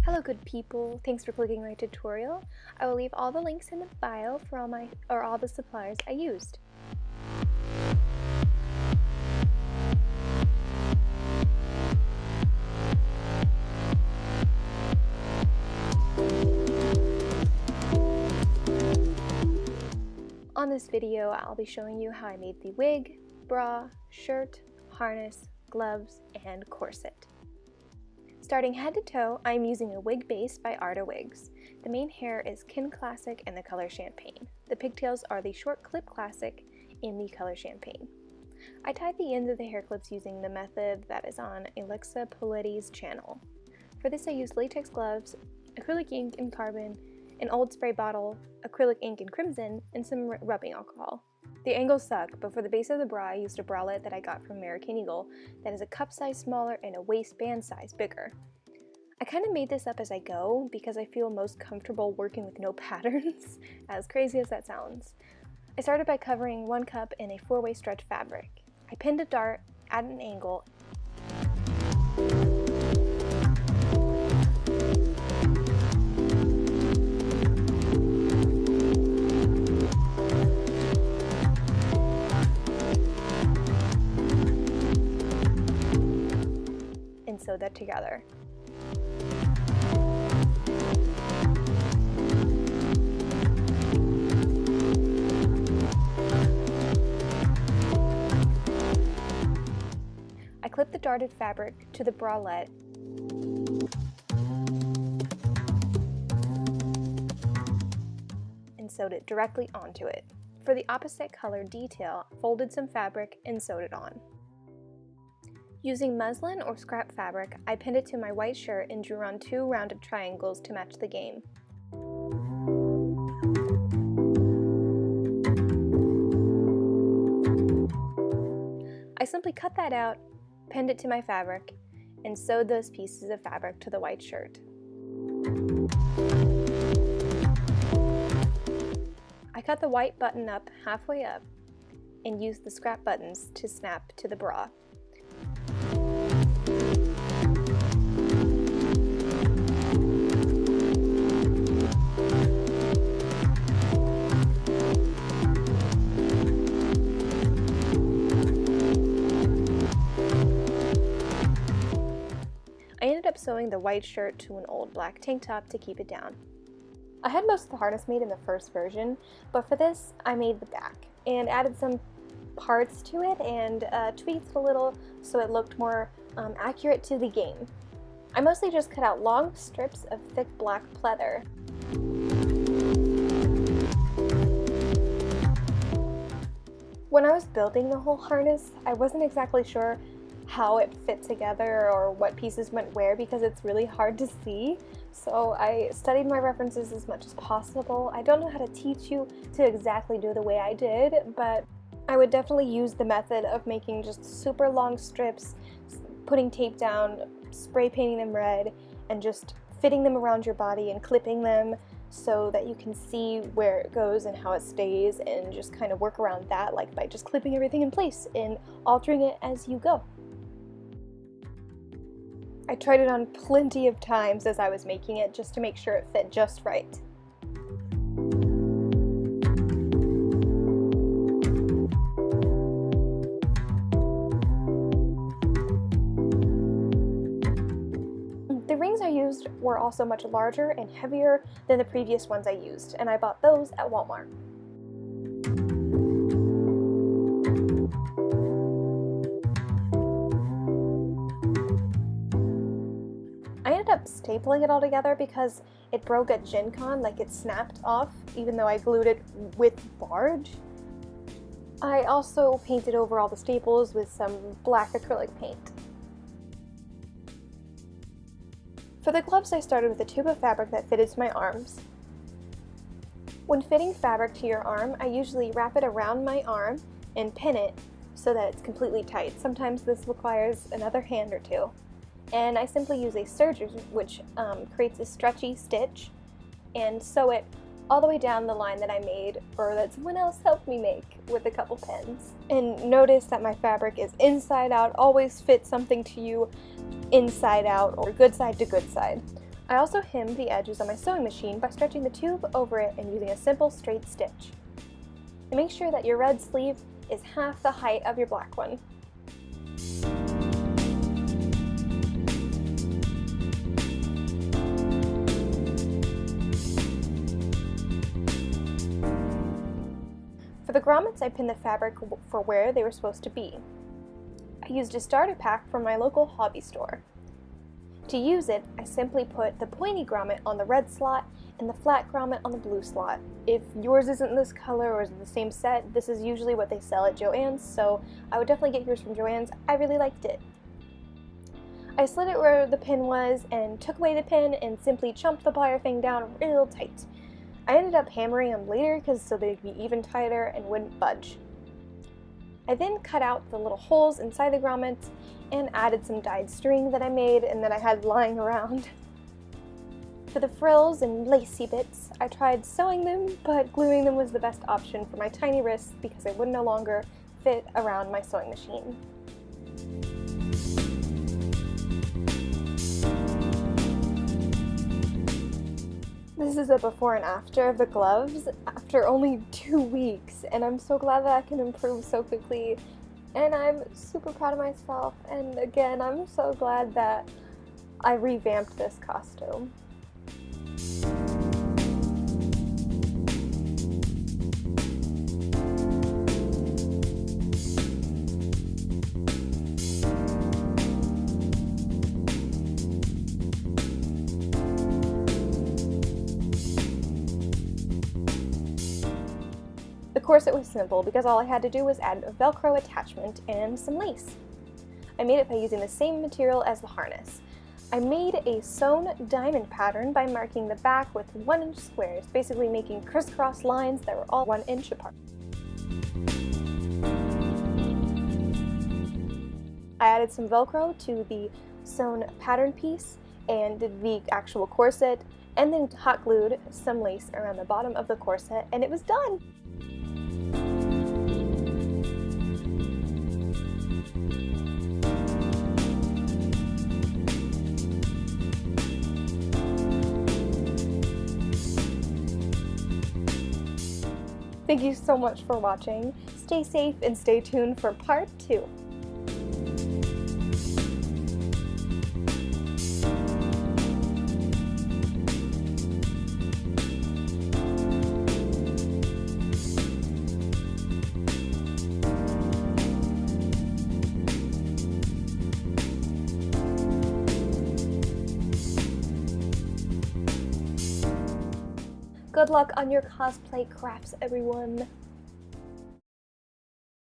Hello good people, thanks for clicking my tutorial. I will leave all the links in the bio for all the supplies I used. On this video, I'll be showing you how I made the wig, bra, shirt, harness, gloves, and corset. Starting head to toe, I'm using a wig base by Arta Wigs. The main hair is Kin Classic in the color Champagne. The pigtails are the Short Clip Classic in the color Champagne. I tied the ends of the hair clips using the method that is on Alexa Poletti's channel. For this I used latex gloves, acrylic ink and carbon, an old spray bottle, acrylic ink and crimson, and some rubbing alcohol. The angles suck, but for the base of the bra I used a bralette that I got from American Eagle that is a cup size smaller and a waistband size bigger. I kind of made this up as I go because I feel most comfortable working with no patterns, as crazy as that sounds. I started by covering one cup in a 4-way stretch fabric. I pinned a dart at an angle and sewed that together. I clipped the darted fabric to the bralette and sewed it directly onto it. For the opposite color detail, I folded some fabric and sewed it on. Using muslin or scrap fabric, I pinned it to my white shirt and drew on 2 rounded triangles to match the game. I simply cut that out, pinned it to my fabric, and sewed those pieces of fabric to the white shirt. I cut the white button up halfway up and used the scrap buttons to snap to the bra. I ended up sewing the white shirt to an old black tank top to keep it down. I had most of the harness made in the first version, but for this I made the back and added some parts to it and tweaked it a little so it looked more accurate to the game. I mostly just cut out long strips of thick black pleather. When I was building the whole harness, I wasn't exactly sure how it fit together or what pieces went where because it's really hard to see. So I studied my references as much as possible. I don't know how to teach you to exactly do the way I did, but I would definitely use the method of making just super long strips, putting tape down, spray painting them red, and just fitting them around your body and clipping them so that you can see where it goes and how it stays, and just kind of work around that, like by just clipping everything in place and altering it as you go. I tried it on plenty of times as I was making it just to make sure it fit just right. The rings I used were also much larger and heavier than the previous ones I used, and I bought those at Walmart. I ended up stapling it all together because it broke at Gen Con, like it snapped off even though I glued it with barge. I also painted over all the staples with some black acrylic paint. For the gloves I started with a tube of fabric that fitted to my arms. When fitting fabric to your arm, I usually wrap it around my arm and pin it so that it's completely tight. Sometimes this requires another hand or two. And I simply use a serger, which creates a stretchy stitch, and sew it all the way down the line that I made, or that someone else helped me make, with a couple pins. And notice that my fabric is inside out. Always fit something to you inside out, or good side to good side. I also hemmed the edges on my sewing machine by stretching the tube over it and using a simple straight stitch. And make sure that your red sleeve is half the height of your black one. For the grommets, I pinned the fabric for where they were supposed to be. I used a starter pack from my local hobby store. To use it, I simply put the pointy grommet on the red slot and the flat grommet on the blue slot. If yours isn't this color or is the same set, this is usually what they sell at Joann's, so I would definitely get yours from Joann's. I really liked it. I slid it where the pin was and took away the pin and simply chumped the plier thing down real tight. I ended up hammering them later so they'd be even tighter and wouldn't budge. I then cut out the little holes inside the grommets and added some dyed string that I made and that I had lying around. For the frills and lacy bits, I tried sewing them, but gluing them was the best option for my tiny wrists because they would no longer fit around my sewing machine. This is a before and after of the gloves after only 2 weeks, and I'm so glad that I can improve so quickly, and I'm super proud of myself, and again, I'm so glad that I revamped this costume. The corset was simple because all I had to do was add a Velcro attachment and some lace. I made it by using the same material as the harness. I made a sewn diamond pattern by marking the back with 1-inch squares, basically making crisscross lines that were all 1 inch apart. I added some Velcro to the sewn pattern piece and did the actual corset, and then hot glued some lace around the bottom of the corset, and it was done! Thank you so much for watching. Stay safe and stay tuned for part 2. Good luck on your cosplay crafts, everyone!